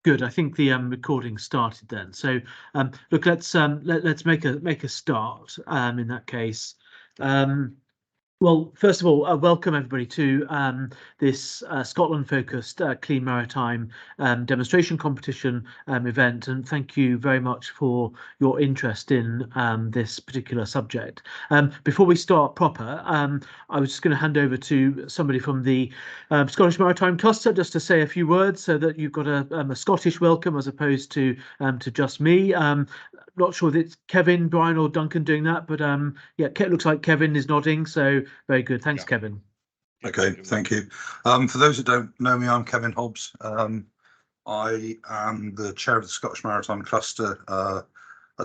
Good. I think the recording started then. So look, let's make a start in that case. Well, first of all, welcome everybody to this Scotland-focused Clean Maritime demonstration competition event, and thank you very much for your interest in this particular subject. Before we start proper, I was just going to hand over to somebody from the Scottish Maritime Cluster just to say a few words, so that you've got a Scottish welcome as opposed to just me. Not sure that it's Kevin, Brian, or Duncan doing that, but yeah, it looks like Kevin is nodding, so very good. Thanks, Kevin. Okay, thank you. For those who don't know me, I'm Kevin Hobbs. I am the chair of the Scottish Maritime Cluster. I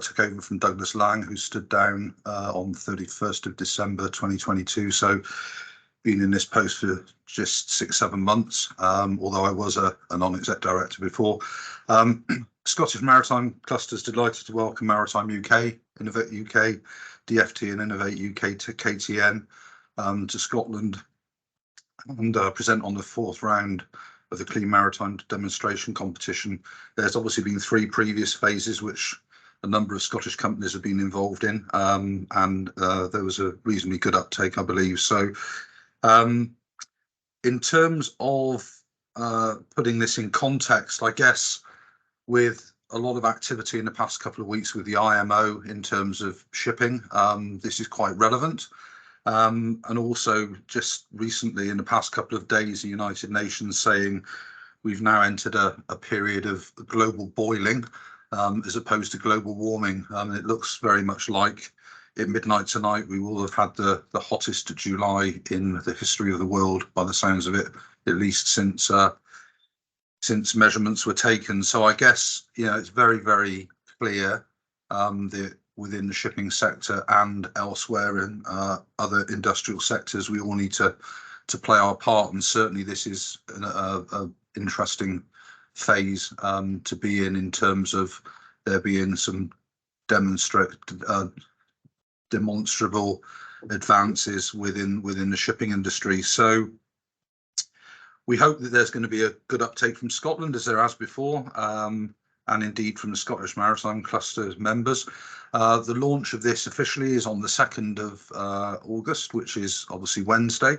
took over from Douglas Lang, who stood down on 31st of December 2022. So been in this post for just 6-7 months, although I was a non-exec director before. Scottish Maritime Cluster is delighted to welcome Maritime UK, Innovate UK, DFT and Innovate UK to KTN to Scotland and present on the 4th round of the Clean Maritime Demonstration Competition. There's obviously been 3 previous phases which a number of Scottish companies have been involved in, and there was a reasonably good uptake, I believe. So in terms of putting this in context, I guess with a lot of activity in the past couple of weeks with the IMO in terms of shipping, this is quite relevant. And also just recently in the past couple of days, the United Nations saying we've now entered a period of global boiling as opposed to global warming. It looks very much like at midnight tonight we will have had the hottest July in the history of the world, by the sounds of it, at least since measurements were taken. So I guess, you know, it's very, very clear that within the shipping sector and elsewhere in other industrial sectors, we all need to play our part. And certainly this is an interesting phase to be in terms of there being some demonstrable advances within the shipping industry. So we hope that there's going to be a good uptake from Scotland, as there has before, and indeed from the Scottish Maritime Cluster members. The launch of this officially is on the 2nd of August, which is obviously Wednesday.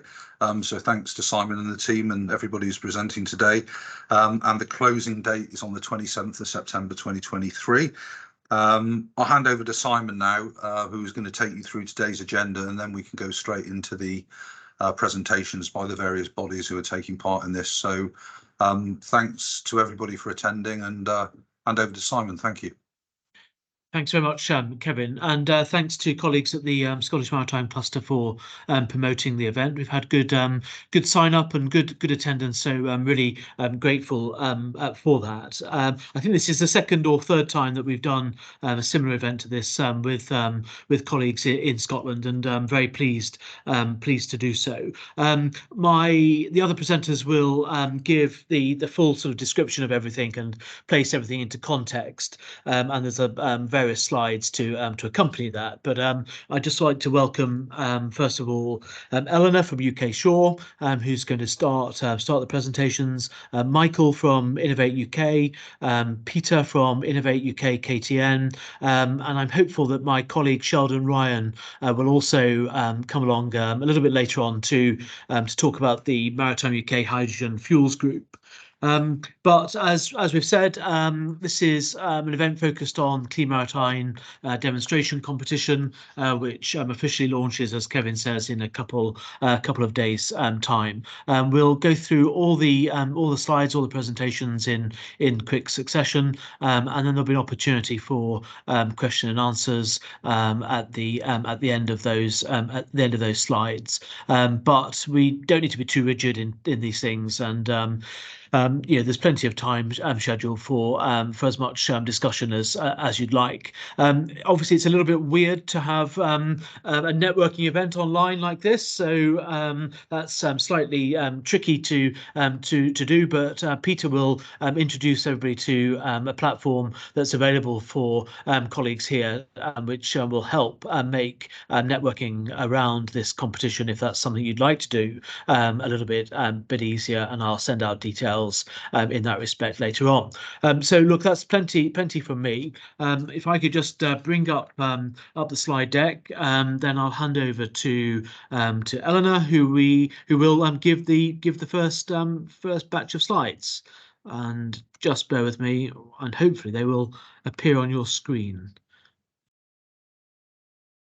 So thanks to Simon and the team and everybody who's presenting today. And the closing date is on the 27th of September 2023. I'll hand over to Simon now, who's going to take you through today's agenda, and then we can go straight into the presentations by the various bodies who are taking part in this. So thanks to everybody for attending, and hand over to Simon. Thank you. Thanks very much, Kevin, and thanks to colleagues at the Scottish Maritime Cluster for promoting the event. We've had good sign up and good attendance, so I'm really grateful for that. I think this is the 2nd or 3rd time that we've done a similar event to this with colleagues in Scotland, and I'm very pleased to do so. The other presenters will give the full sort of description of everything and place everything into context, and there's a various slides to accompany that. But I'd just like to welcome first of all Eleanor from UK Shore, who's going to start the presentations. Michael from Innovate UK, Peter from Innovate UK KTN, and I'm hopeful that my colleague Sheldon Ryan will also come along a little bit later on to talk about the Maritime UK Hydrogen Fuels Group. But as we've said, this is an event focused on Clean Maritime demonstration competition, which officially launches, as Kevin says, in a couple of days' time. We'll go through all the slides, all the presentations in quick succession, and then there'll be an opportunity for question and answers at the end of those slides. But we don't need to be too rigid in these things, and there's plenty of time scheduled for as much discussion as you'd like. Obviously, it's a little bit weird to have a networking event online like this, so that's slightly tricky to do. But Peter will introduce everybody to a platform that's available for colleagues here, which will help make networking around this competition, if that's something you'd like to do, a little bit easier. And I'll send out details details in that respect later on. So look, that's plenty from me. If I could just bring up the slide deck, then I'll hand over to Eleanor, who will give the first batch of slides. And just bear with me, and hopefully they will appear on your screen.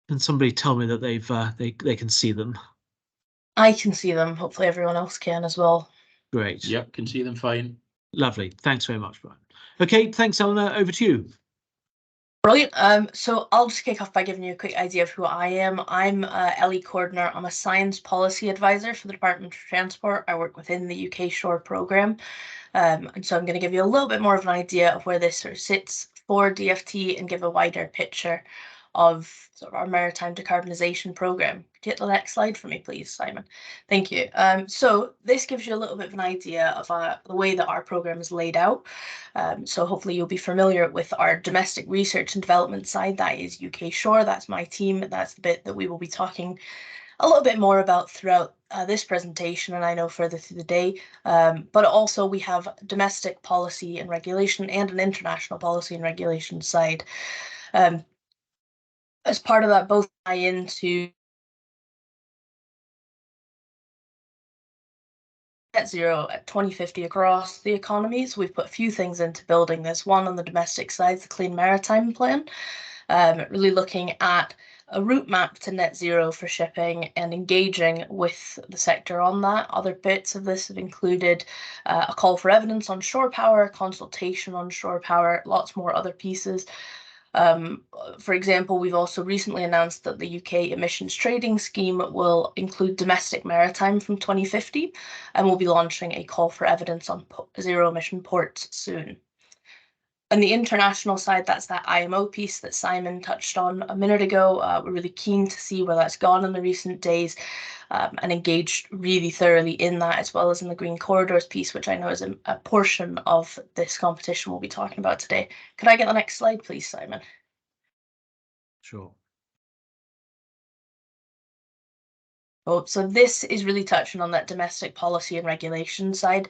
Can somebody tell me that they can see them? I can see them. Hopefully everyone else can as well. Great. Yep, can see them fine. Lovely. Thanks very much, Brian. Okay, thanks, Eleanor. Over to you. Brilliant. So I'll just kick off by giving you a quick idea of who I am. I'm Ellie Cordner. I'm a science policy advisor for the Department of Transport. I work within the UK Shore programme. And so I'm going to give you a little bit more of an idea of where this sort of sits for DFT and give a wider picture of sort of our maritime decarbonisation programme. Could you hit the next slide for me, please, Simon? Thank you. So this gives you a little bit of an idea of the way that our programme is laid out. So hopefully you'll be familiar with our domestic research and development side. That is UK Shore. That's my team. That's the bit that we will be talking a little bit more about throughout this presentation, and I know further through the day. But also we have domestic policy and regulation and an international policy and regulation side. As part of that, both tie into net zero at 2050 across the economies. We've put a few things into building this. One on the domestic side, the Clean Maritime Plan, really looking at a route map to net zero for shipping and engaging with the sector on that. Other bits of this have included a call for evidence on shore power, consultation on shore power, lots more other pieces. For example, we've also recently announced that the UK emissions trading scheme will include domestic maritime from 2050, and we'll be launching a call for evidence on zero emission ports soon. On the international side, that's that IMO piece that Simon touched on a minute ago. We're really keen to see where that's gone in the recent days, and engaged really thoroughly in that, as well as in the Green Corridors piece, which I know is a portion of this competition we'll be talking about today. Could I get the next slide, please, Simon? Sure. Oh, so this is really touching on that domestic policy and regulation side.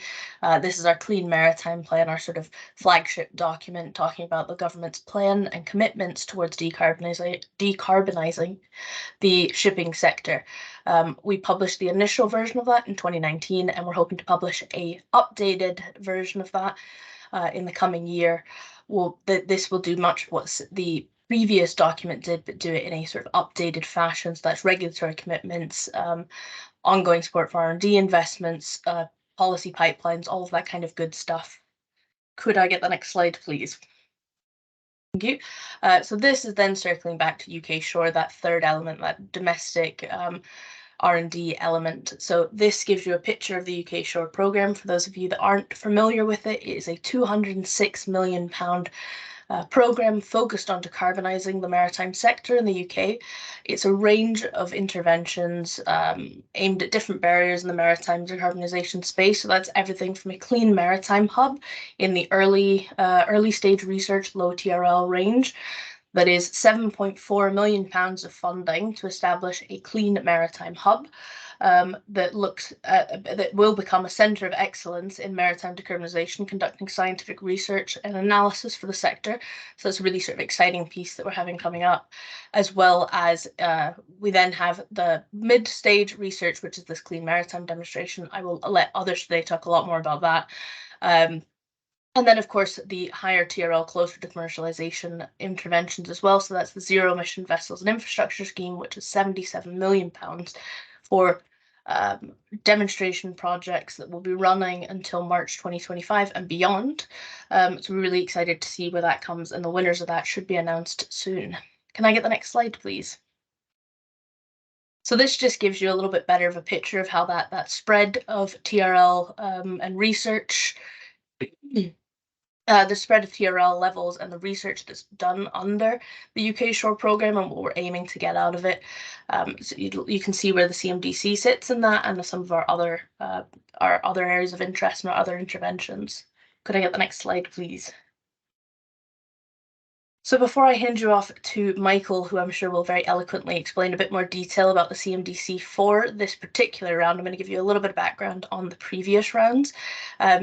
This is our Clean Maritime Plan, our sort of flagship document talking about the government's plan and commitments towards decarbonising the shipping sector. We published the initial version of that in 2019, and we're hoping to publish a updated version of that in the coming year. This will do much what the previous document did, but do it in a sort of updated fashion. So that's regulatory commitments, ongoing support for R&D investments, policy pipelines, all of that kind of good stuff. Could I get the next slide, please? Thank you. So this is then circling back to UK Shore, that third element, that domestic R&D element. So this gives you a picture of the UK Shore programme. For those of you that aren't familiar with it, it is a £206 million programme focused on decarbonising the maritime sector in the UK. It's a range of interventions aimed at different barriers in the maritime decarbonisation space. So that's everything from a clean maritime hub in the early stage research, low TRL range. That is £7.4 million of funding to establish a clean maritime hub that will become a centre of excellence in maritime decarbonisation, conducting scientific research and analysis for the sector. So it's a really sort of exciting piece that we're having coming up, as well as we then have the mid-stage research, which is this clean maritime demonstration. I will let others today talk a lot more about that. And then, of course, the higher TRL closer to commercialisation interventions as well. So that's the Zero Emission Vessels and Infrastructure Scheme, which is £77 million for demonstration projects that will be running until March 2025 and beyond. So we're really excited to see where that comes, and the winners of that should be announced soon. Can I get the next slide, please? So this just gives you a little bit better of a picture of how that spread of TRL and research, the spread of TRL levels and the research that's done under the UK Shore programme and what we're aiming to get out of it. So you can see where the CMDC sits in that, and some of our other areas of interest and our other interventions. Could I get the next slide, please? So before I hand you off to Michael, who I'm sure will very eloquently explain a bit more detail about the CMDC for this particular round, I'm going to give you a little bit of background on the previous rounds.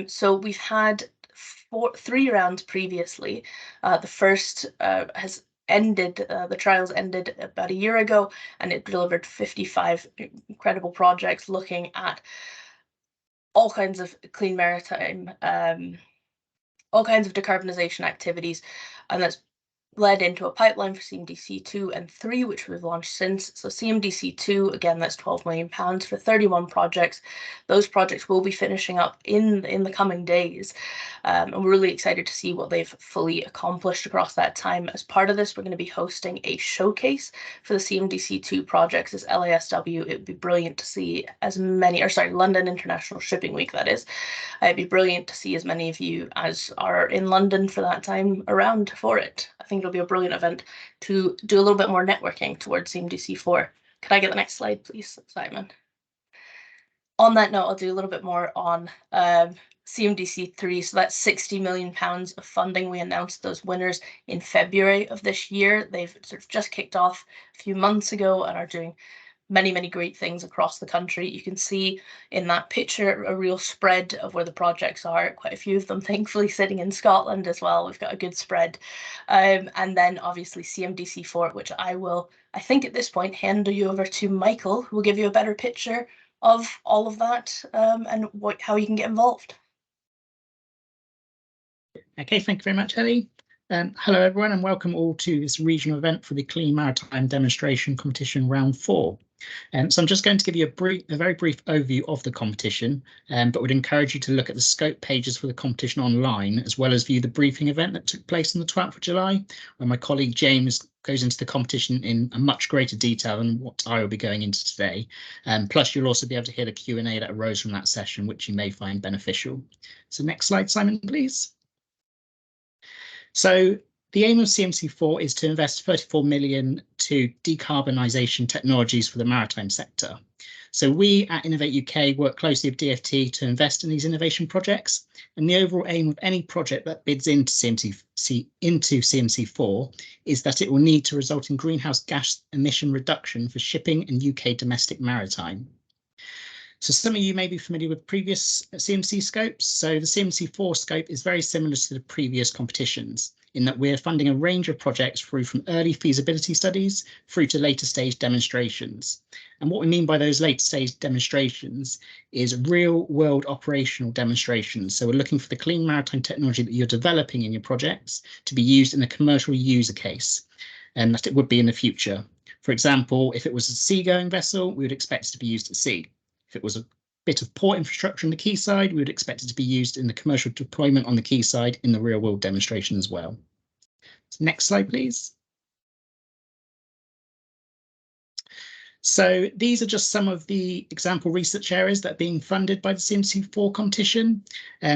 So we've had three rounds previously. The first has ended, the trials ended about a year ago, and it delivered 55 incredible projects looking at all kinds of clean maritime, all kinds of decarbonisation activities, and that's led into a pipeline for CMDC 2 and 3, which we've launched since. So CMDC 2, again, that's £12 million for 31 projects. Those projects will be finishing up in the coming days. And we're really excited to see what they've fully accomplished across that time. As part of this, we're going to be hosting a showcase for the CMDC 2 projects as LASW. It would be brilliant to see as many, or sorry, London International Shipping Week, that is. It'd be brilliant to see as many of you as are in London for that time around for it. I think it'll be a brilliant event to do a little bit more networking towards CMDC 4. Could I get the next slide, please, Simon? On that note, I'll do a little bit more on CMDC 3. So that's £60 million of funding. We announced those winners in February of this year. They've sort of just kicked off a few months ago and are doing many great things across the country. You can see in that picture a real spread of where the projects are, quite a few of them thankfully sitting in Scotland as well. We've got a good spread. And then obviously CMDC 4, which I think at this point hand you over to Michael, who will give you a better picture of all of that and how you can get involved. Okay, thank you very much, Ellie. Hello everyone, and welcome all to this regional event for the Clean Maritime Demonstration Competition Round 4. So I'm just going to give you a very brief overview of the competition, but would encourage you to look at the scope pages for the competition online, as well as view the briefing event that took place on the 12th of July, where my colleague James goes into the competition in a much greater detail than what I will be going into today. Plus, you'll also be able to hear the Q&A that arose from that session, which you may find beneficial. So next slide, Simon, please. So the aim of CMC4 is to invest 34 million to decarbonisation technologies for the maritime sector. So we at Innovate UK work closely with DFT to invest in these innovation projects, and the overall aim of any project that bids into CMC4 is that it will need to result in greenhouse gas emission reduction for shipping and UK domestic maritime. So some of you may be familiar with previous CMC scopes. So the CMC4 scope is very similar to the previous competitions in that we're funding a range of projects through from early feasibility studies through to later stage demonstrations. And what we mean by those later stage demonstrations is real world operational demonstrations. So we're looking for the clean maritime technology that you're developing in your projects to be used in a commercial user case, and that it would be in the future. For example, if it was a seagoing vessel, we would expect it to be used at sea. If it was a bit of port infrastructure on the quayside, we would expect it to be used in the commercial deployment on the quayside in the real world demonstration as well. So next slide, please. So these are just some of the example research areas that are being funded by the CMC4 competition.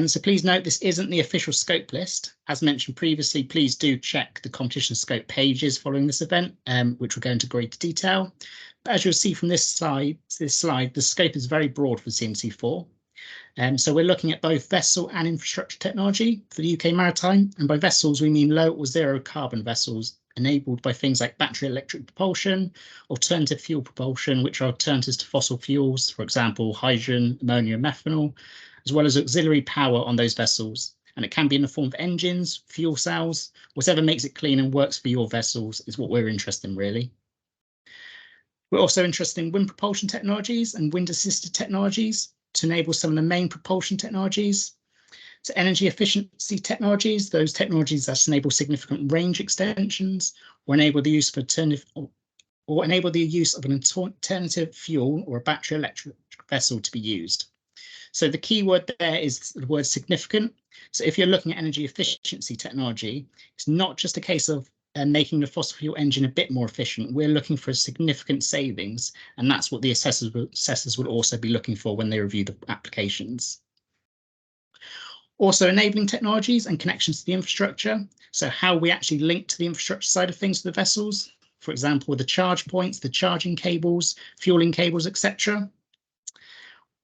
So please note this isn't the official scope list. As mentioned previously, please do check the competition scope pages following this event, which will go into greater detail. But as you'll see from this slide, the scope is very broad for CMC4. So we're looking at both vessel and infrastructure technology for the UK maritime. And by vessels, we mean low or zero carbon vessels enabled by things like battery electric propulsion, alternative fuel propulsion, which are alternatives to fossil fuels, for example, hydrogen, ammonia, methanol, as well as auxiliary power on those vessels. And it can be in the form of engines, fuel cells, whatever makes it clean and works for your vessels is what we're interested in, really. We're also interested in wind propulsion technologies and wind-assisted technologies to enable some of the main propulsion technologies. So energy efficiency technologies, those technologies that enable significant range extensions or enable the use of an alternative fuel or a battery electric vessel to be used. So the key word there is the word significant. So if you're looking at energy efficiency technology, it's not just a case of making the fossil fuel engine a bit more efficient. We're looking for significant savings, and that's what the assessors will also be looking for when they review the applications. Also enabling technologies and connections to the infrastructure. So how we actually link to the infrastructure side of things to the vessels, for example, the charge points, the charging cables, fueling cables, etc.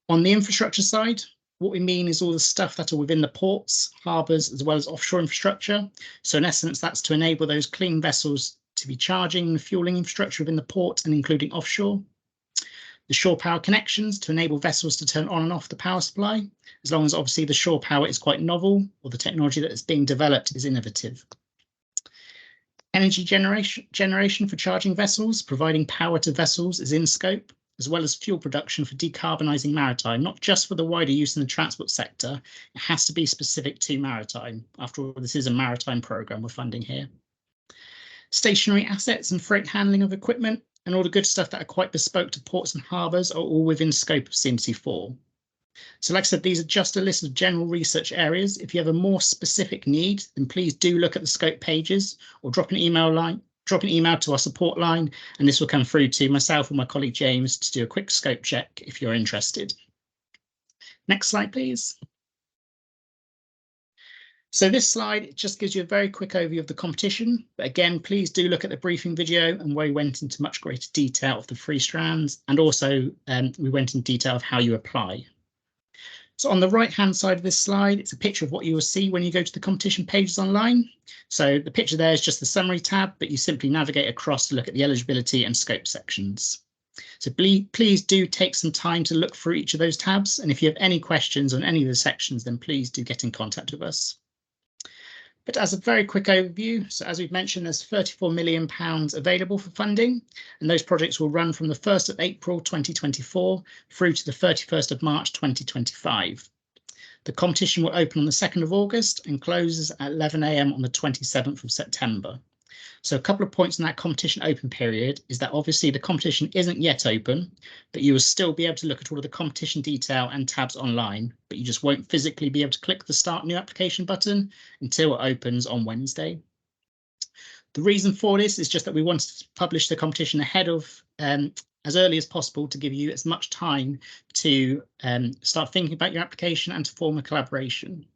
On the infrastructure side, what we mean is all the stuff that are within the ports, harbours, as well as offshore infrastructure. So in essence, that's to enable those clean vessels to be charging and fueling infrastructure within the port and including offshore. The shore power connections to enable vessels to turn on and off the power supply, as long as obviously the shore power is quite novel or the technology that is being developed is innovative. Energy generation for charging vessels, providing power to vessels is in scope, as well as fuel production for decarbonising maritime, not just for the wider use in the transport sector. It has to be specific to maritime. After all, this is a maritime programme we're funding here. Stationary assets and freight handling of equipment and all the good stuff that are quite bespoke to ports and harbours are all within scope of CMDC 4. So like I said, these are just a list of general research areas. If you have a more specific need, then please do look at the scope pages or drop an email to our support line, and this will come through to myself or my colleague James to do a quick scope check if you're interested. Next slide, please. So this slide just gives you a very quick overview of the competition. But again, please do look at the briefing video and where we went into much greater detail of the 3 strands, and also we went into detail of how you apply. So on the right-hand side of this slide, it's a picture of what you will see when you go to the competition pages online. So the picture there is just the summary tab, but you simply navigate across to look at the eligibility and scope sections. So please do take some time to look through each of those tabs. And if you have any questions on any of the sections, then please do get in contact with us. But as a very quick overview, so as we've mentioned, there's £34 million available for funding, and those projects will run from the 1st of April 2024 through to the 31st of March 2025. The competition will open on the 2nd of August and closes at 11 AM on the 27th of September. So a couple of points in that competition open period is that obviously the competition isn't yet open, but you will still be able to look at all of the competition detail and tabs online, but you just won't physically be able to click the Start New Application button until it opens on Wednesday. The reason for this is just that we wanted to publish the competition ahead of as early as possible to give you as much time to start thinking about your application and to form a collaboration.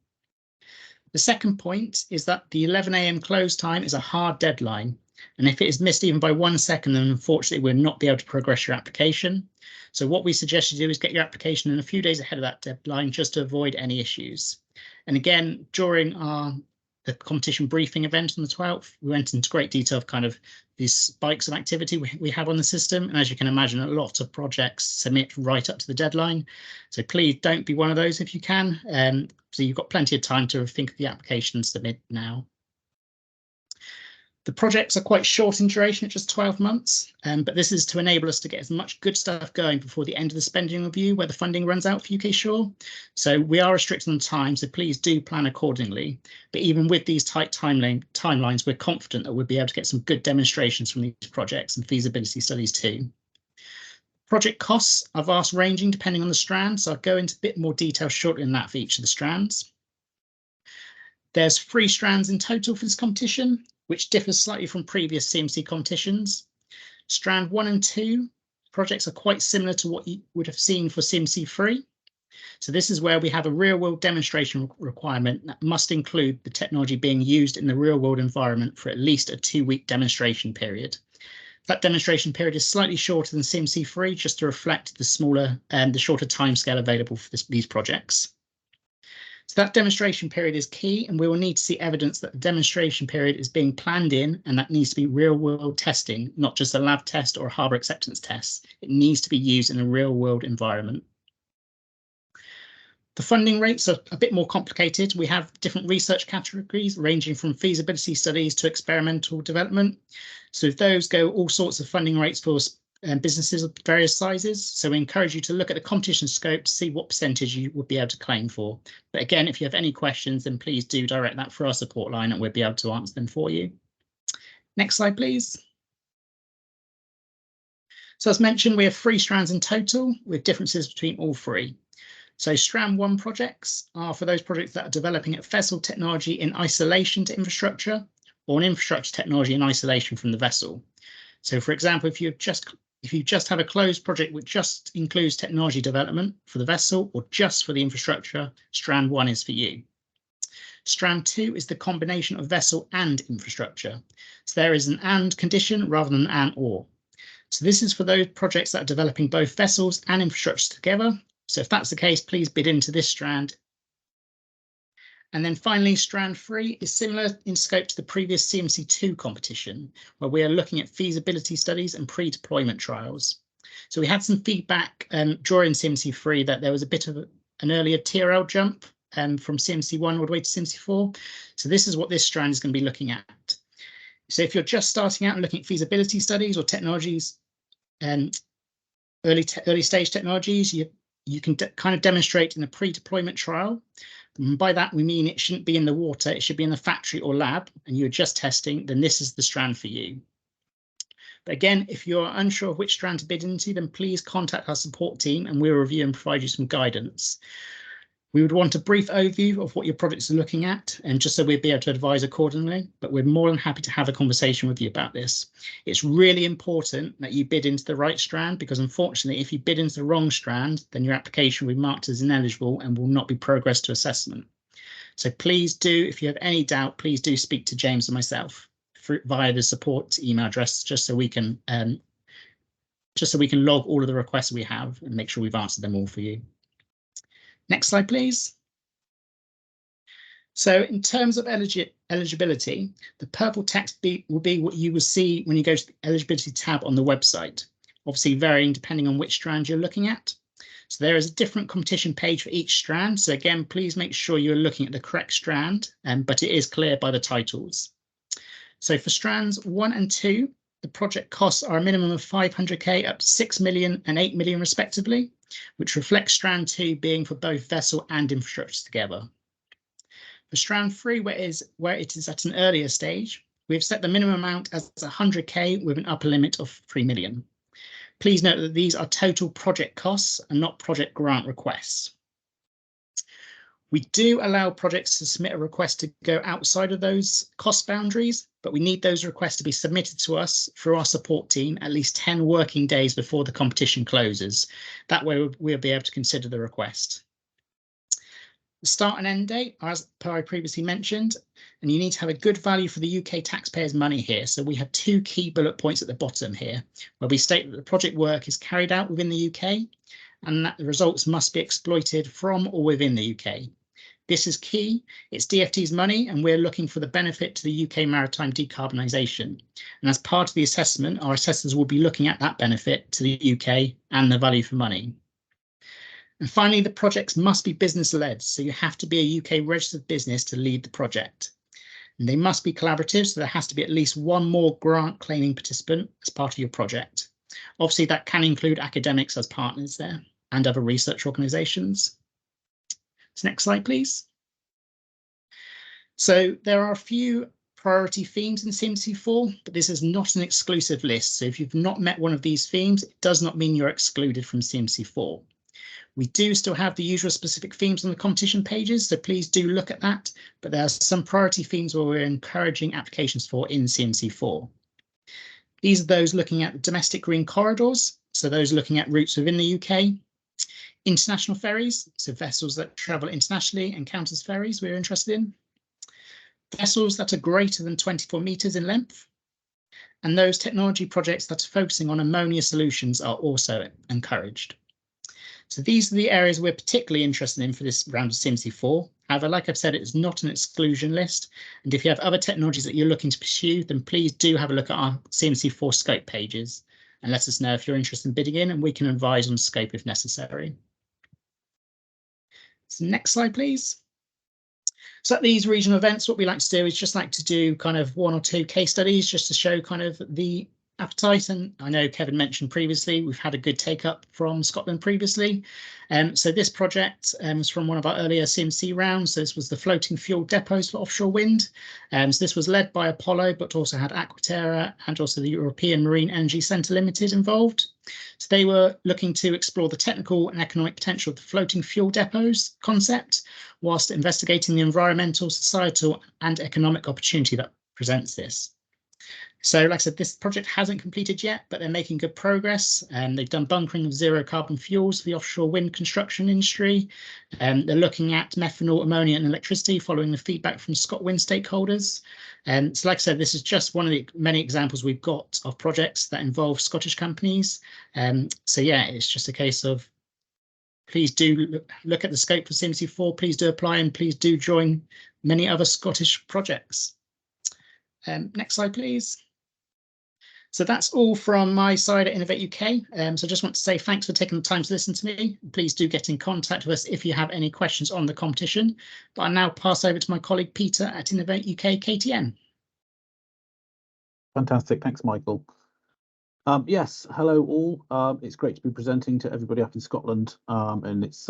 The second point is that the 11 AM close time is a hard deadline, and if it is missed even by 1 second, then unfortunately we'll not be able to progress your application. So what we suggest you do is get your application in a few days ahead of that deadline just to avoid any issues. And again, during the competition briefing event on the 12th, we went into great detail of kind of these spikes of activity we have on the system. And as you can imagine, a lot of projects submit right up to the deadline. So please don't be one of those if you can. So you've got plenty of time to think of the application and submit now. The projects are quite short in duration at just 12 months, but this is to enable us to get as much good stuff going before the end of the spending review where the funding runs out for UK Shore. So we are restricted on time, so please do plan accordingly. But even with these tight timelines, we're confident that we'll be able to get some good demonstrations from these projects and feasibility studies too. Project costs are vast ranging depending on the strand, so I'll go into a bit more detail shortly on that for each of the strands. There's 3 strands in total for this competition, which differs slightly from previous CMC competitions. Strand 1 and 2 projects are quite similar to what you would have seen for CMC 3. So this is where we have a real-world demonstration requirement that must include the technology being used in the real-world environment for at least a 2-week demonstration period. That demonstration period is slightly shorter than CMC 3, just to reflect the smaller and the shorter timescale available for these projects. So that demonstration period is key, and we will need to see evidence that the demonstration period is being planned in, and that needs to be real-world testing, not just a lab test or a harbour acceptance test. It needs to be used in a real-world environment. The funding rates are a bit more complicated. We have different research categories ranging from feasibility studies to experimental development. So those go all sorts of funding rates for businesses of various sizes. So we encourage you to look at the competition scope to see what percentage you would be able to claim for. But again, if you have any questions, then please do direct that for our support line and we'll be able to answer them for you. Next slide, please. So as mentioned, we have 3 strands in total with differences between all 3. So strand 1 projects are for those projects that are developing a vessel technology in isolation to infrastructure, or an infrastructure technology in isolation from the vessel. So for example, if you just have a closed project which just includes technology development for the vessel or just for the infrastructure, strand 1 is for you. Strand 2 is the combination of vessel and infrastructure. So there is an and condition rather than an or. So this is for those projects that are developing both vessels and infrastructure together, So if that's the case, please bid into this strand. And then finally, strand 3 is similar in scope to the previous CMC2 competition, where we are looking at feasibility studies and pre-deployment trials. So we had some feedback during CMC3 that there was a bit of an earlier TRL jump from CMC1 all the way to CMC4. So this is what this strand is going to be looking at. So if you're just starting out and looking at feasibility studies or technologies, early stage technologies, you can kind of demonstrate in a pre-deployment trial. And by that, we mean it shouldn't be in the water, it should be in the factory or lab, and you're just testing, then this is the strand for you. But again, if you're unsure of which strand to bid into, then please contact our support team and we'll review and provide you some guidance. We would want a brief overview of what your projects are looking at, and just so we'd be able to advise accordingly, but we're more than happy to have a conversation with you about this. It's really important that you bid into the right strand, because unfortunately, if you bid into the wrong strand, then your application will be marked as ineligible and will not be progressed to assessment. So please do, if you have any doubt, please do speak to James and myself via the support email address, just so we can log all of the requests we have and make sure we've answered them all for you. Next slide, please. So in terms of eligibility, the purple text will be what you will see when you go to the eligibility tab on the website, obviously varying depending on which strand you're looking at. So there is a different competition page for each strand. So again, please make sure you're looking at the correct strand, but it is clear by the titles. So for strands 1 and 2, the project costs are a minimum of 500k up to 6 million and 8 million respectively, which reflects strand 2 being for both vessel and infrastructure together. For strand 3, where it is at an earlier stage, we have set the minimum amount as 100k with an upper limit of 3 million. Please note that these are total project costs and not project grant requests. We do allow projects to submit a request to go outside of those cost boundaries, but we need those requests to be submitted to us through our support team at least 10 working days before the competition closes. That way we'll be able to consider the request. The start and end date, as I previously mentioned, and you need to have a good value for the UK taxpayers' money here. So we have 2 key bullet points at the bottom here, where we state that the project work is carried out within the UK and that the results must be exploited from or within the UK. This is key. It's DfT's money, and we're looking for the benefit to the UK maritime decarbonisation. And as part of the assessment, our assessors will be looking at that benefit to the UK and the value for money. And finally, the projects must be business-led, so you have to be a UK registered business to lead the project. And they must be collaborative, so there has to be at least one more grant claiming participant as part of your project. Obviously, that can include academics as partners there and other research organisations. So next slide, please. So there are a few priority themes in CMC4, but this is not an exclusive list. So if you've not met one of these themes, it does not mean you're excluded from CMC4. We do still have the usual specific themes on the competition pages, so please do look at that. But there are some priority themes where we're encouraging applications for in CMC4. These are those looking at domestic green corridors, so those looking at routes within the UK. International ferries, so vessels that travel internationally and count as ferries we're interested in. Vessels that are greater than 24 metres in length. And those technology projects that are focusing on ammonia solutions are also encouraged. So these are the areas we're particularly interested in for this round of CMC4. However, like I've said, it's not an exclusion list. And if you have other technologies that you're looking to pursue, then please do have a look at our CMC4 scope pages and let us know if you're interested in bidding in, and we can advise on scope if necessary. So next slide, please. So at these regional events, what we like to do is just like to do kind of 1 or 2 case studies just to show kind of the appetite. And I know Kevin mentioned previously, we've had a good take up from Scotland previously. So this project was from one of our earlier CMC rounds. So this was the floating fuel depots for offshore wind. So this was led by Apollo, but also had Aquaterra and also the European Marine Energy Centre Limited involved. So they were looking to explore the technical and economic potential of the floating fuel depots concept, whilst investigating the environmental, societal and economic opportunity that presents this. So like I said, this project hasn't completed yet, but they're making good progress. They've done bunkering of zero carbon fuels for the offshore wind construction industry. They're looking at methanol, ammonia and electricity following the feedback from ScotWind stakeholders. So like I said, this is just one of the many examples we've got of projects that involve Scottish companies. So yeah, it's just a case of please do look at the scope for CMDC4. Please do apply, and please do join many other Scottish projects. Next slide, please. So that's all from my side at Innovate UK. So I just want to say thanks for taking the time to listen to me. Please do get in contact with us if you have any questions on the competition. But I'll now pass over to my colleague Peter at Innovate UK KTN. Fantastic. Thanks, Michael. Yes, hello all. It's great to be presenting to everybody up in Scotland, and it's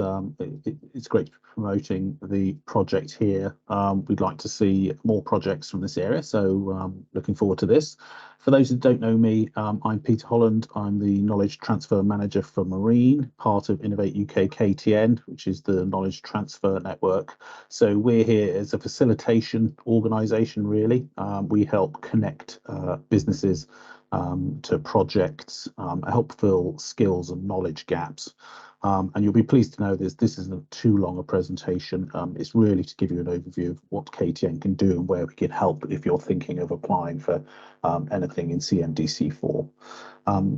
great to be promoting the project here. We'd like to see more projects from this area, so looking forward to this. For those who don't know me, I'm Peter Holland. I'm the Knowledge Transfer Manager for Marine, part of Innovate UK KTN, which is the Knowledge Transfer Network. So we're here as a facilitation organisation, really. We help connect businesses to projects, help fill skills and knowledge gaps. And you'll be pleased to know this isn't too long a presentation. It's really to give you an overview of what KTN can do and where we can help if you're thinking of applying for anything in CMDC4.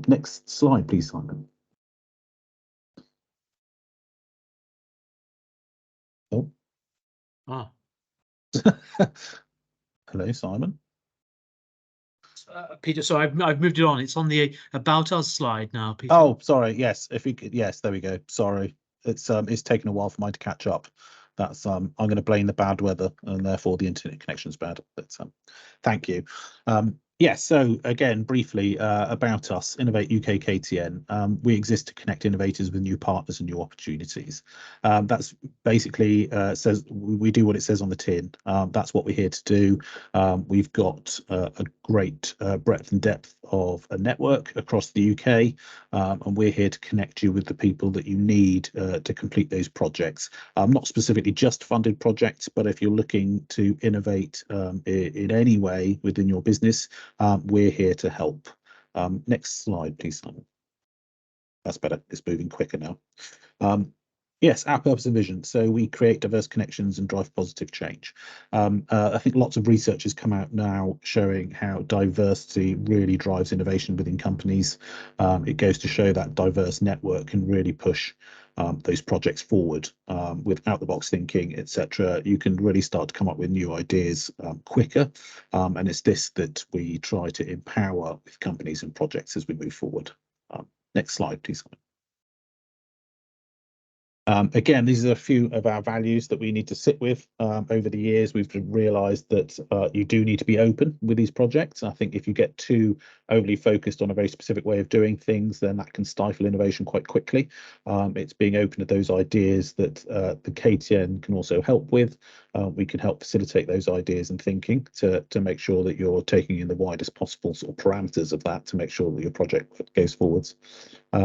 Next slide, please, Simon. Oh. Ah. Hello, Simon. Peter, so I've moved it on. It's on the About Us slide now, Peter. Oh, sorry. Yes, if you could, yes, there we go. Sorry, it's taken a while for mine to catch up. That's I'm going to blame the bad weather and therefore the internet connection's bad. But thank you. Yes, so again, briefly about us, Innovate UK KTN. We exist to connect innovators with new partners and new opportunities. That's basically says we do what it says on the tin. That's what we're here to do. We've got a great breadth and depth of a network across the UK, and we're here to connect you with the people that you need to complete those projects. Not specifically just funded projects, but if you're looking to innovate in any way within your business, we're here to help. Next slide, please, Simon. That's better. It's moving quicker now. Yes, our purpose and vision. So we create diverse connections and drive positive change. I think lots of research has come out now showing how diversity really drives innovation within companies. It goes to show that diverse network can really push those projects forward with out-the-box thinking, etc. You can really start to come up with new ideas quicker, and it's this that we try to empower with companies and projects as we move forward. Next slide, please. Again, these are a few of our values that we need to sit with. Over the years, we've realised that you do need to be open with these projects. I think if you get too overly focused on a very specific way of doing things, then that can stifle innovation quite quickly. It's being open to those ideas that the KTN can also help with. We can help facilitate those ideas and thinking to make sure that you're taking in the widest possible sort of parameters of that to make sure that your project goes forwards,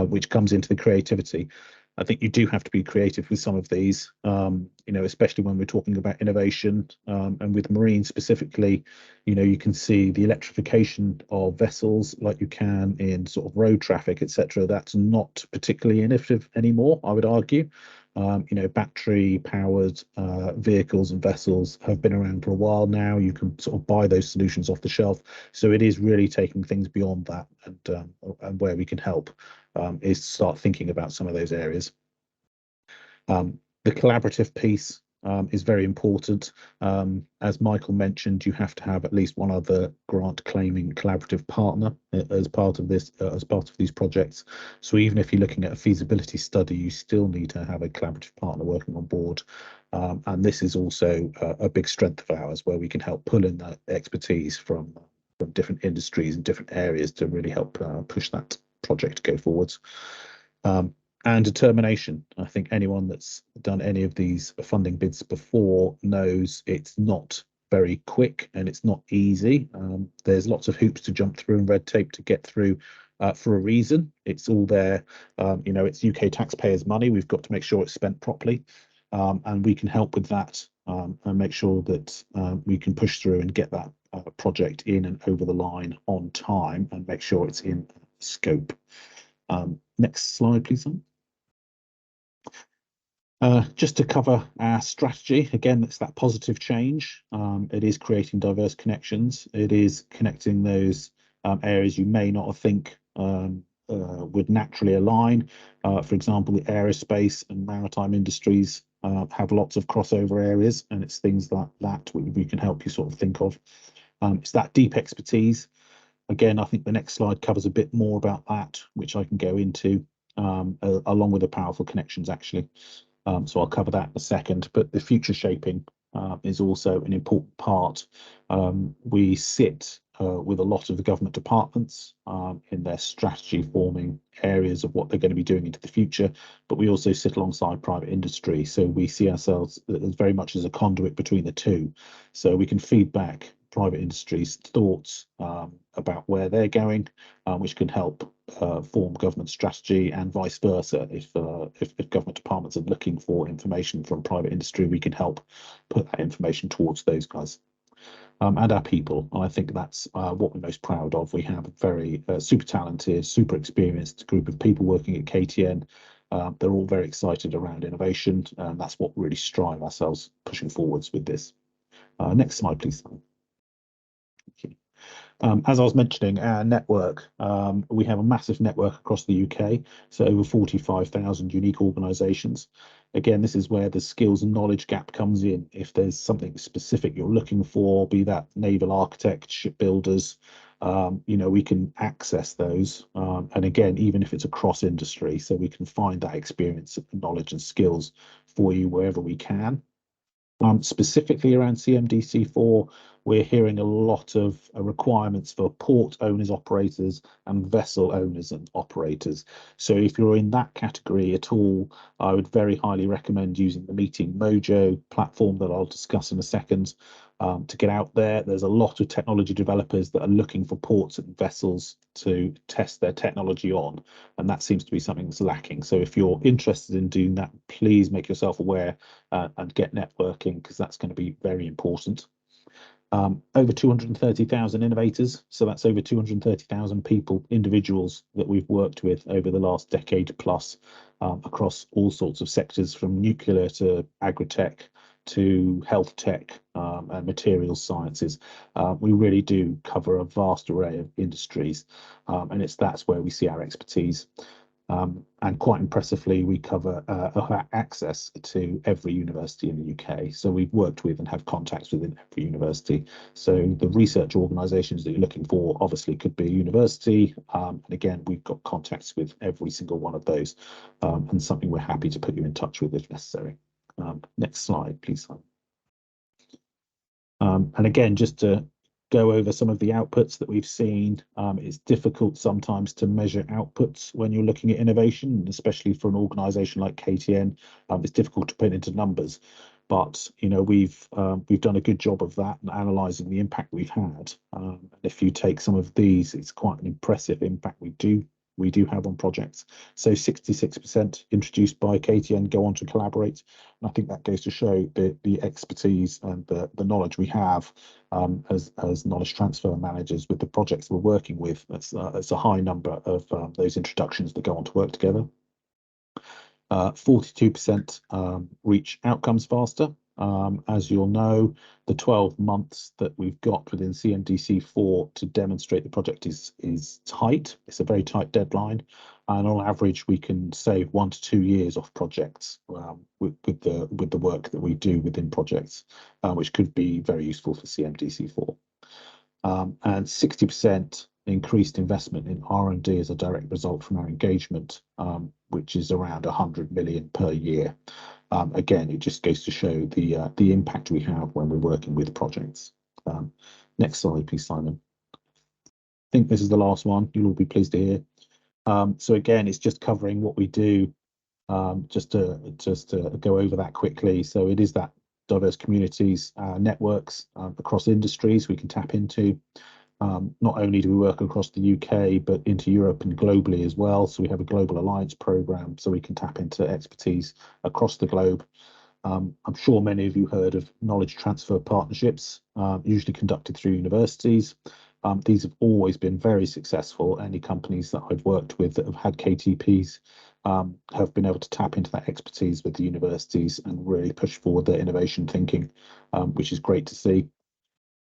which comes into the creativity. I think you do have to be creative with some of these, especially when we're talking about innovation, and with marine specifically, you can see the electrification of vessels like you can in sort of road traffic, etc. That's not particularly innovative anymore, I would argue. Battery powered vehicles and vessels have been around for a while now. You can sort of buy those solutions off the shelf. So it is really taking things beyond that, and where we can help is start thinking about some of those areas. The collaborative piece is very important. As Michael mentioned, you have to have at least one other grant claiming collaborative partner as part of this, as part of these projects. So even if you're looking at a feasibility study, you still need to have a collaborative partner working on board. And this is also a big strength of ours, where we can help pull in that expertise from different industries and different areas to really help push that project to go forwards. And determination. I think anyone that's done any of these funding bids before knows it's not very quick and it's not easy. There's lots of hoops to jump through and red tape to get through for a reason. It's all there. It's UK taxpayers' money. We've got to make sure it's spent properly, and we can help with that and make sure that we can push through and get that project in and over the line on time and make sure it's in scope. Next slide, please. Just to cover our strategy, again, it's that positive change. It is creating diverse connections. It is connecting those areas you may not think would naturally align. For example, the aerospace and maritime industries have lots of crossover areas, and it's things like that we can help you sort of think of. It's that deep expertise. Again, I think the next slide covers a bit more about that, which I can go into along with the powerful connections, actually. So I'll cover that in a second, but the future shaping is also an important part. We sit with a lot of the government departments in their strategy forming areas of what they're going to be doing into the future, but we also sit alongside private industry. So we see ourselves as very much as a conduit between the two. So we can feed back private industry's thoughts about where they're going, which can help form government strategy, and vice versa. If government departments are looking for information from private industry, we can help put that information towards those guys and our people. And I think that's what we're most proud of. We have a very super talented, super experienced group of people working at KTN. They're all very excited around innovation, and that's what really strive ourselves pushing forwards with this. Next slide, please. As I was mentioning, our network, we have a massive network across the UK, so over 45,000 unique organisations. Again, this is where the skills and knowledge gap comes in. If there's something specific you're looking for, be that naval architect, shipbuilders, we can access those. And again, even if it's across industry, so we can find that experience, knowledge and skills for you wherever we can. Specifically around CMDC4, we're hearing a lot of requirements for port owners, operators, and vessel owners and operators. So if you're in that category at all, I would very highly recommend using the Meeting Mojo platform that I'll discuss in a second to get out there. There's a lot of technology developers that are looking for ports and vessels to test their technology on, and that seems to be something that's lacking. So if you're interested in doing that, please make yourself aware and get networking, because that's going to be very important. Over 230,000 innovators, so that's over 230,000 people, individuals that we've worked with over the last decade plus across all sorts of sectors, from nuclear to agri-tech to health tech and materials sciences. We really do cover a vast array of industries, and that's where we see our expertise. And quite impressively, we cover access to every university in the UK. So we've worked with and have contacts within every university. So the research organisations that you're looking for obviously could be a university. And again, we've got contacts with every single one of those, and something we're happy to put you in touch with if necessary. Next slide, please. And again, just to go over some of the outputs that we've seen. It's difficult sometimes to measure outputs when you're looking at innovation, especially for an organisation like KTN. It's difficult to put into numbers, but we've done a good job of that and analysing the impact we've had. And if you take some of these, it's quite an impressive impact we do have on projects. So 66% introduced by KTN go on to collaborate. And I think that goes to show the expertise and the knowledge we have as knowledge transfer managers with the projects we're working with. That's a high number of those introductions that go on to work together. 42% reach outcomes faster. As you'll know, the 12 months that we've got within CMDC4 to demonstrate the project is tight. It's a very tight deadline, and on average we can save 1 to 2 years off projects with the work that we do within projects, which could be very useful for CMDC4. And 60% increased investment in R&D as a direct result from our engagement, which is around 100 million per year. Again, it just goes to show the impact we have when we're working with projects. Next slide, please, Simon. I think this is the last one. You'll all be pleased to hear. So again, it's just covering what we do, just to go over that quickly. So it is that diverse communities, networks across industries we can tap into. Not only do we work across the UK, but into Europe and globally as well. So we have a global alliance program, so we can tap into expertise across the globe. I'm sure many of you heard of knowledge transfer partnerships, usually conducted through universities. These have always been very successful. Any companies that I've worked with that have had KTPs have been able to tap into that expertise with the universities and really push forward their innovation thinking, which is great to see.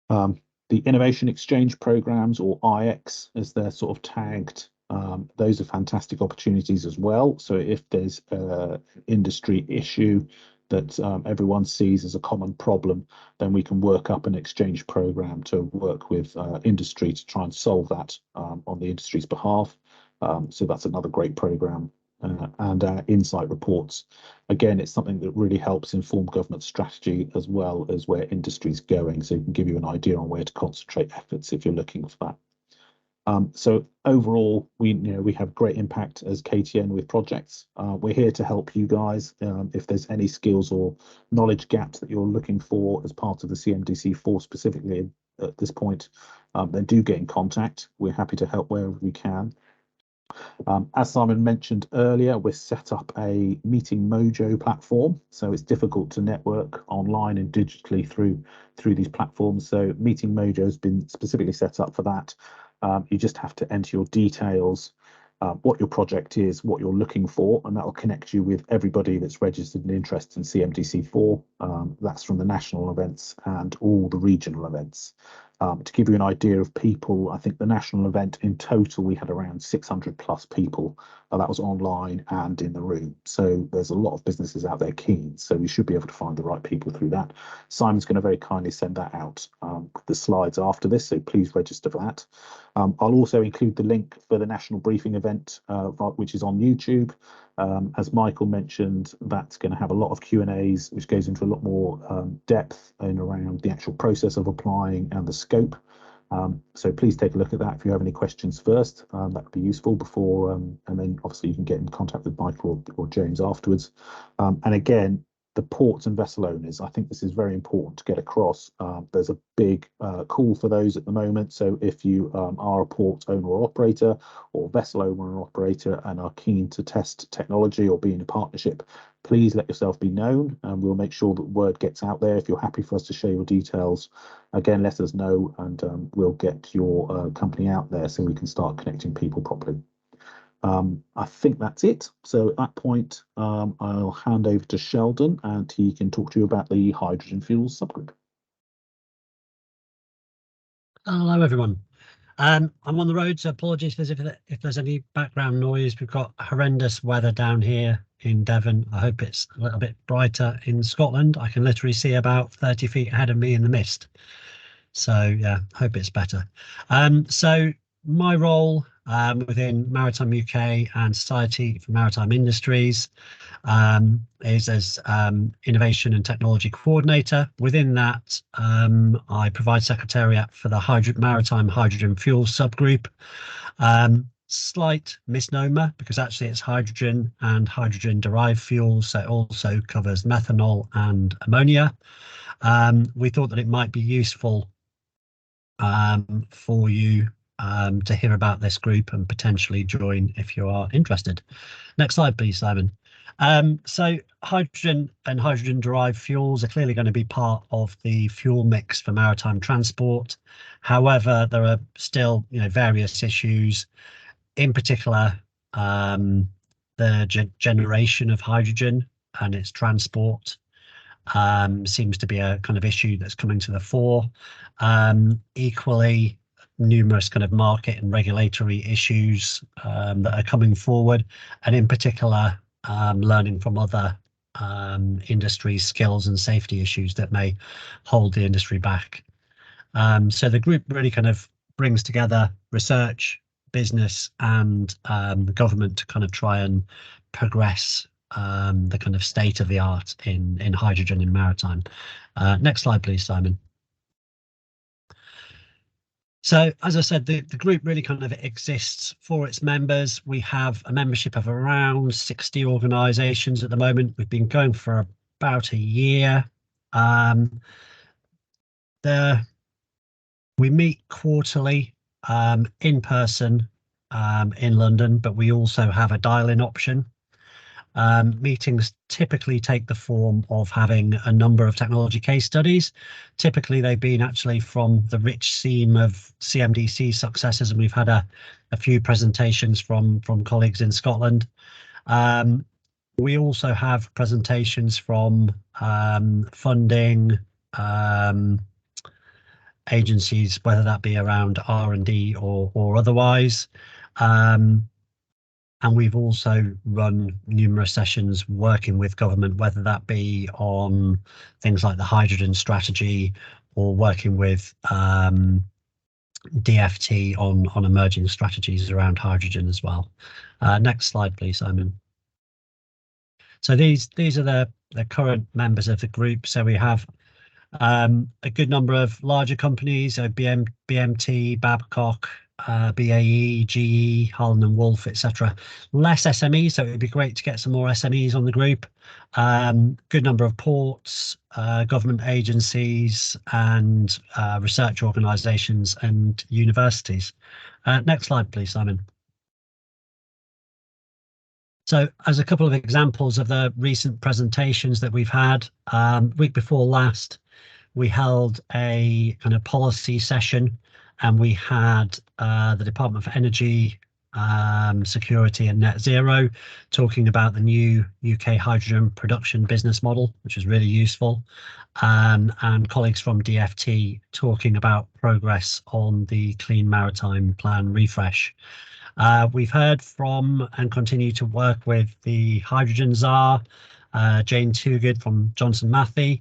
The Innovation Exchange Programs, or IX, as they're sort of tagged Those are fantastic opportunities as well. So if there's an industry issue that everyone sees as a common problem, then we can work up an exchange program to work with industry to try and solve that on the industry's behalf. So that's another great program. And insight reports. Again, it's something that really helps inform government strategy as well as where industry's going. So it can give you an idea on where to concentrate efforts if you're looking for that. So overall, we have great impact as KTN with projects. We're here to help you guys. If there's any skills or knowledge gaps that you're looking for as part of the CMDC4 specifically at this point, then do get in contact. We're happy to help wherever we can. As Simon mentioned earlier, we're set up a Meeting Mojo platform, so it's difficult to network online and digitally through these platforms. So Meeting Mojo has been specifically set up for that. You just have to enter your details, what your project is, what you're looking for, and that will connect you with everybody that's registered and interested in CMDC4. That's from the national events and all the regional events. To give you an idea of people, I think the national event in total, we had around 600 plus people. That was online and in the room. So there's a lot of businesses out there keen. So we should be able to find the right people through that. Simon's going to very kindly send that out with the slides after this. So please register for that. I'll also include the link for the national briefing event, which is on YouTube. As Michael mentioned, that's going to have a lot of Q&As, which goes into a lot more depth and around the actual process of applying and the scope. So please take a look at that if you have any questions first. That would be useful before, and then obviously you can get in contact with Michael or James afterwards. And again, the ports and vessel owners, I think this is very important to get across. There's a big call for those at the moment. So if you are a port owner or operator or vessel owner or operator and are keen to test technology or be in a partnership, please let yourself be known, and we'll make sure that word gets out there. If you're happy for us to share your details, again, let us know, and we'll get your company out there so we can start connecting people properly. I think that's it. So at that point, I'll hand over to Sheldon and he can talk to you about the hydrogen fuels subgroup. Hello, everyone. I'm on the road, so apologies if there's any background noise. We've got horrendous weather down here in Devon. I hope it's a little bit brighter in Scotland. I can literally see about 30 feet ahead of me in the mist. So yeah, hope it's better. So my role within Maritime UK and Society for Maritime Industries is as Innovation and Technology Coordinator. Within that, I provide secretariat for the Maritime Hydrogen Fuel subgroup. Slight misnomer, because actually it's hydrogen and hydrogen-derived fuels, so it also covers methanol and ammonia. We thought that it might be useful for you to hear about this group and potentially join if you are interested. Next slide, please, Simon. So hydrogen and hydrogen-derived fuels are clearly going to be part of the fuel mix for maritime transport. However, there are still, various issues, in particular, the generation of hydrogen and its transport seems to be a kind of issue that's coming to the fore. Equally, numerous kind of market and regulatory issues that are coming forward, and in particular, learning from other industry skills and safety issues that may hold the industry back. So the group really kind of brings together research, business, and the government to kind of try and progress the kind of state of the art in hydrogen in maritime. Next slide, please, Simon. So, as I said, the group really kind of exists for its members. We have a membership of around 60 organisations at the moment. We've been going for about a year. We meet quarterly in person in London, but we also have a dial-in option. Meetings typically take the form of having a number of technology case studies. Typically, they've been actually from the rich seam of CMDC successes, and we've had a few presentations from colleagues in Scotland. We also have presentations from funding agencies, whether that be around R&D or otherwise. And we've also run numerous sessions working with government, whether that be on things like the hydrogen strategy or working with DFT on emerging strategies around hydrogen as well. Next slide, please, Simon. So these are the current members of the group. So we have a good number of larger companies, so BMT, Babcock, BAE, GE, Holland and Wolff, etc. Less SMEs, so it would be great to get some more SMEs on the group. Good number of ports, government agencies and research organisations and universities. Next slide, please, Simon. So as a couple of examples of the recent presentations that we've had, week before last, we held a kind of policy session and we had the Department for Energy, Security and Net Zero talking about the new UK hydrogen production business model, which is really useful, and colleagues from DFT talking about progress on the Clean Maritime Plan refresh. We've heard from and continue to work with the Hydrogen Czar, Jane Toogood from Johnson Matthey.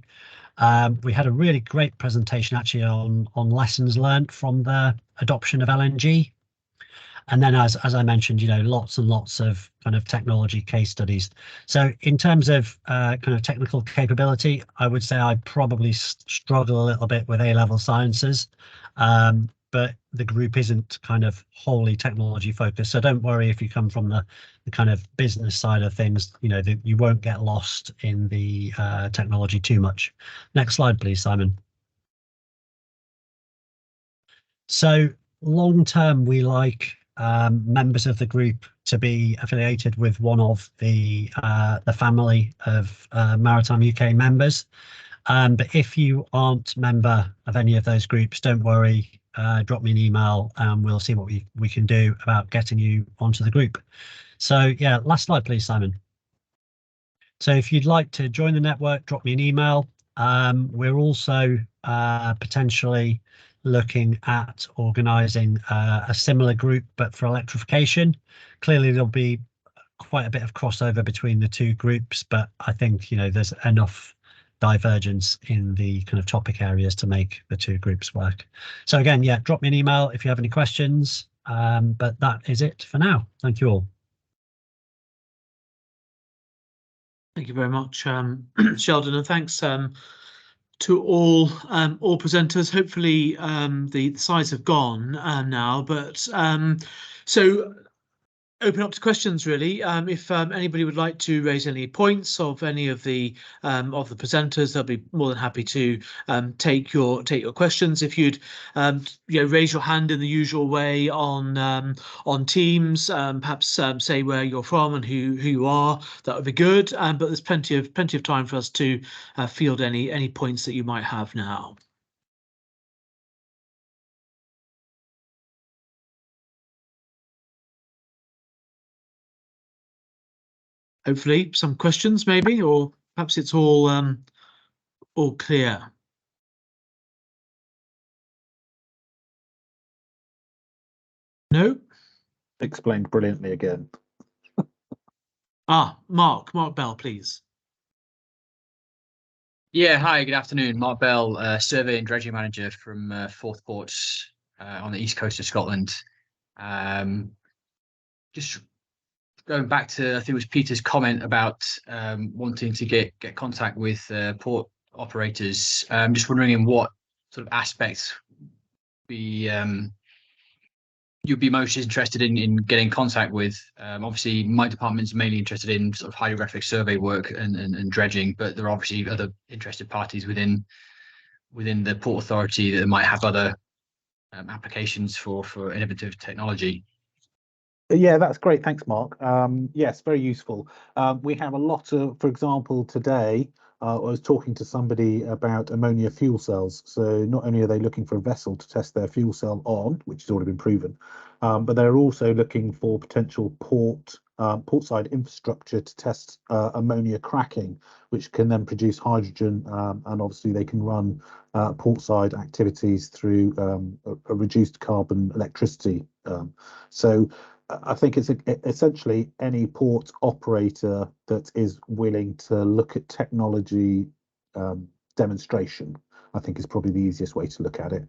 We had a really great presentation actually on lessons learned from the adoption of LNG. And then as I mentioned, lots and lots of kind of technology case studies. So in terms of kind of technical capability, I would say I probably struggle a little bit with A-level sciences. But the group isn't kind of wholly technology focused. So don't worry if you come from the kind of business side of things, you won't get lost in the technology too much. Next slide, please, Simon. So long term, we like members of the group to be affiliated with one of the family of Maritime UK members. But if you aren't a member of any of those groups, don't worry. Drop me an email and we'll see what we can do about getting you onto the group. So yeah, last slide, please, Simon. So if you'd like to join the network, drop me an email. We're also potentially looking at organising a similar group, but for electrification. Clearly, there'll be quite a bit of crossover between the two groups, but I think there's enough divergence in the kind of topic areas to make the two groups work. So again, yeah, drop me an email if you have any questions, but that is it for now. Thank you all. Thank you very much, Sheldon, and thanks to all presenters. Hopefully the slides have gone now, but so open up to questions really. If anybody would like to raise any points of any of the presenters, they'll be more than happy to take your questions. If you'd raise your hand in the usual way on Teams, perhaps say where you're from and who you are, that would be good. But there's plenty of time for us to field any points that you might have now. Hopefully some questions maybe, or perhaps it's all clear. No? Explained brilliantly again. Mark Bell, please. Yeah, hi, good afternoon. Mark Bell, Survey and Dredging Manager from Forth Ports on the east coast of Scotland. Just going back to, I think it was Peter's comment about wanting to get contact with port operators. I'm just wondering in what sort of aspects you'd be most interested in getting in contact with. Obviously, my department's mainly interested in sort of hydrographic survey work and dredging, but there are obviously other interested parties within the Port Authority that might have other applications for innovative technology. Yeah, that's great. Thanks, Mark. Yes, very useful. We have a lot of, for example, today, I was talking to somebody about ammonia fuel cells. So not only are they looking for a vessel to test their fuel cell on, which has already been proven, but they're also looking for potential portside infrastructure to test ammonia cracking, which can then produce hydrogen, and obviously they can run portside activities through a reduced carbon electricity. So I think it's essentially any port operator that is willing to look at technology demonstration, I think is probably the easiest way to look at it.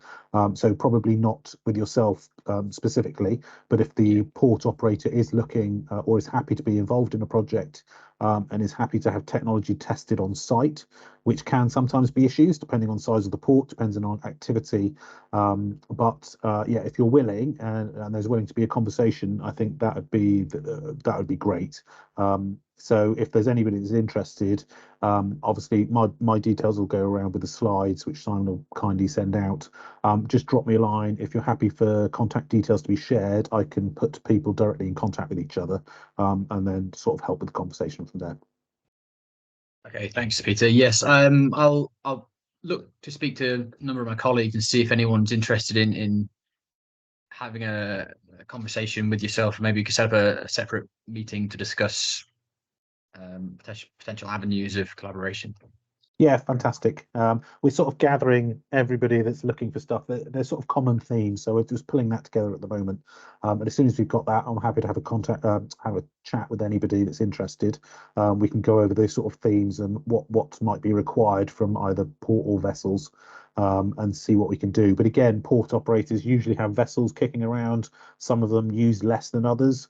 So probably not with yourself specifically, but if the port operator is looking or is happy to be involved in a project and is happy to have technology tested on site, which can sometimes be issues depending on size of the port, depending on activity. But yeah, if you're willing and there's willing to be a conversation, I think that would be great. So if there's anybody that's interested, obviously my details will go around with the slides, which Simon will kindly send out. Just drop me a line. If you're happy for contact details to be shared, I can put people directly in contact with each other and then sort of help with the conversation from there. Okay, thanks, Peter. Yes, I'll look to speak to a number of my colleagues and see if anyone's interested in having a conversation with yourself. Maybe you could set up a separate meeting to discuss potential avenues of collaboration. Yeah, fantastic. We're sort of gathering everybody that's looking for stuff. They're sort of common themes, so we're just pulling that together at the moment. And as soon as we've got that, I'm happy to have a chat with anybody that's interested. We can go over those sort of themes and what might be required from either port or vessels, and see what we can do. But again, port operators usually have vessels kicking around. Some of them use less than others.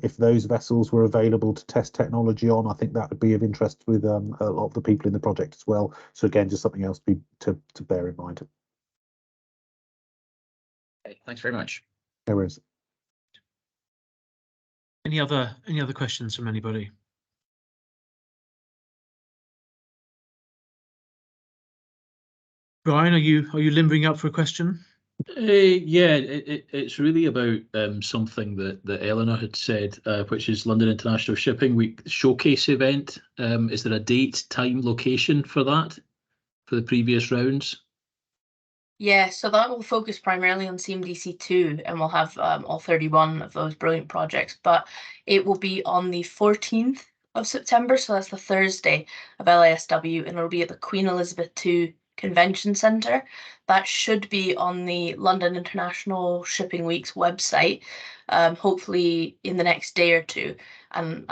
If those vessels were available to test technology on, I think that would be of interest with a lot of the people in the project as well. So again, just something else to bear in mind. Okay, thanks very much. No worries. Any other questions from anybody? Brian, are you limbering up for a question? Yeah, it's really about something that Eleanor had said, which is London International Shipping Week showcase event. Is there a date, time, location for that, for the previous rounds? Yeah, so that will focus primarily on CMDC 2, and we'll have all 31 of those brilliant projects, but it will be on the 14th of September, so that's the Thursday of LASW, and it'll be at the Queen Elizabeth II Convention Centre. That should be on the London International Shipping Week's website, hopefully in the next day or two. And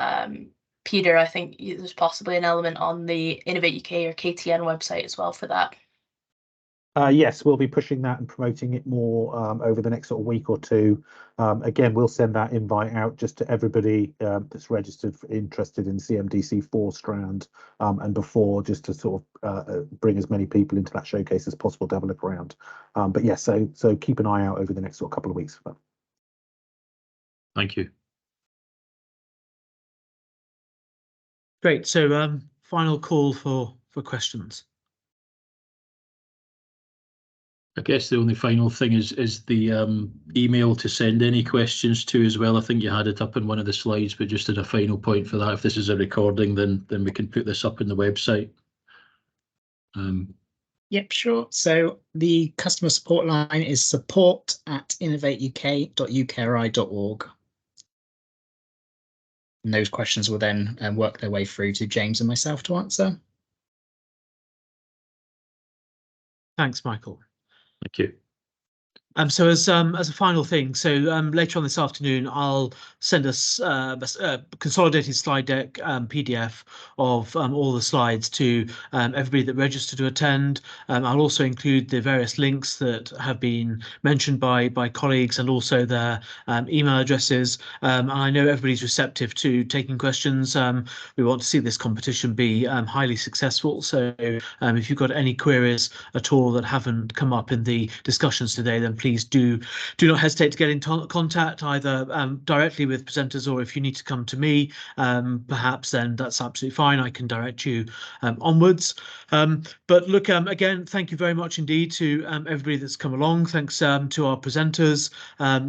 Peter, I think there's possibly an element on the Innovate UK or KTN website as well for that. Yes, we'll be pushing that and promoting it more over the next sort of week or two. Again, we'll send that invite out just to everybody that's registered interested in CMDC 4 strand and before, just to sort of bring as many people into that showcase as possible to have a look around. But yes, so keep an eye out over the next sort of couple of weeks for that. Thank you. Great. So final call for questions. I guess the only final thing is the email to send any questions to as well. I think you had it up in one of the slides, but just as a final point for that, if this is a recording, then we can put this up in the website. Yep, sure. So the customer support line is support@innovateuk.ukri.org. And those questions will then work their way through to James and myself to answer. Thanks, Michael. Thank you. So as a final thing, so later on this afternoon, I'll send us a consolidated slide deck PDF of all the slides to everybody that registered to attend. I'll also include the various links that have been mentioned by colleagues and also their email addresses. And I know everybody's receptive to taking questions. We want to see this competition be highly successful. So if you've got any queries at all that haven't come up in the discussions today, then please do not hesitate to get in contact either directly with presenters, or if you need to come to me, perhaps, then that's absolutely fine. I can direct you onwards. But look, again, thank you very much indeed to everybody that's come along. Thanks to our presenters.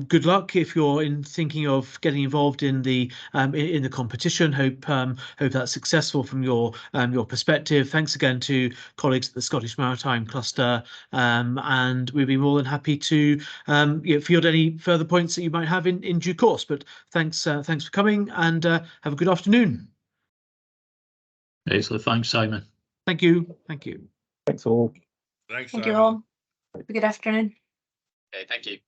Good luck if you're thinking of getting involved in the competition. Hope that's successful from your perspective. Thanks again to colleagues at the Scottish Maritime Cluster, and we'd be more than happy to field any further points that you might have in due course. But thanks for coming, and have a good afternoon. Excellent. Thanks, Simon. Thank you. Thank you. Thanks all. Thank you all. Have a good afternoon. Okay, thank you.